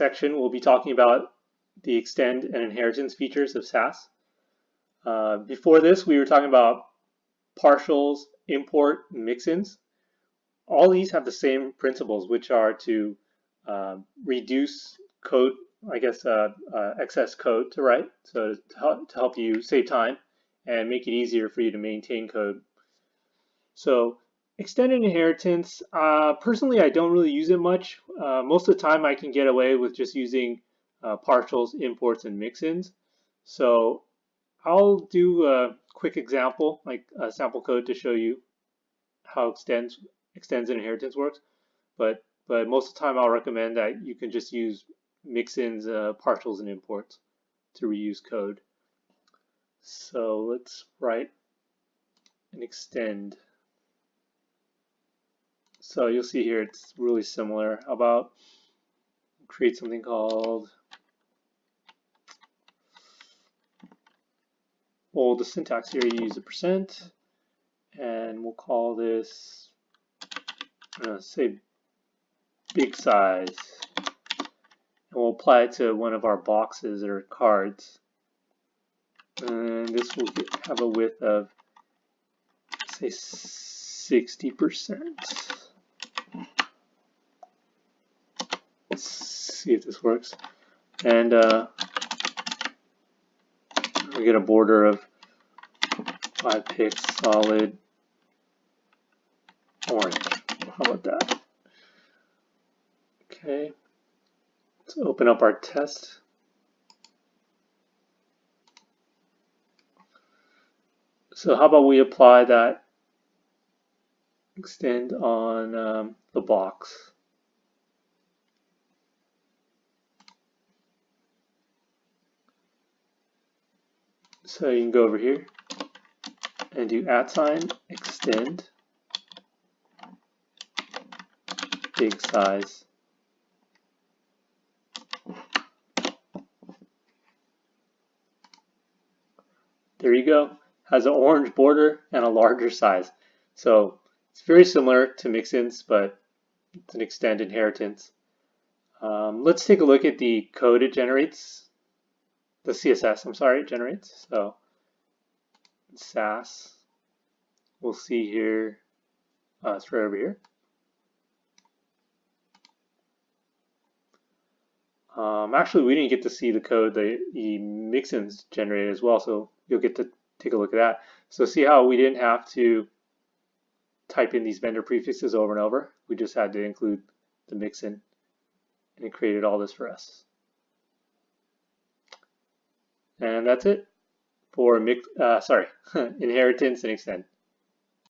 section, we'll be talking about the extend and inheritance features of Sass. Before this, we were talking about partials, import, and mix-ins. All these have the same principles, which are to reduce code, excess code to write, so to help you save time and make it easier for you to maintain code. So extended inheritance, personally, I don't really use it much. Most of the time, I can get away with just using partials, imports, and mix-ins. So I'll do a quick example, like a sample code, to show you how extends and inheritance works. But most of the time, I'll recommend that you can just use mix-ins, partials, and imports to reuse code. So let's write an extend. So you'll see here it's really similar. How about create something called, well, the syntax here, you use a %, and we'll call this, say, big size, and we'll apply it to one of our boxes or cards. And this will have a width of, say, 60%. Let's see if this works. And we get a border of 5 pixels solid orange. How about that? Okay, let's open up our test. So how about we apply that extend on the box. So you can go over here and do @ extend big size. There you go. Has an orange border and a larger size. So it's very similar to mix-ins, but it's an extend inheritance. Let's take a look at the code it generates. The CSS, I'm sorry, it generates. So Sass, we'll see here, it's right over here. Actually, we didn't get to see the code the mix-ins generated as well, so you'll get to take a look at that. So see how we didn't have to type in these vendor prefixes over and over. We just had to include the mix-in, and it created all this for us. And that's it for inheritance and extend.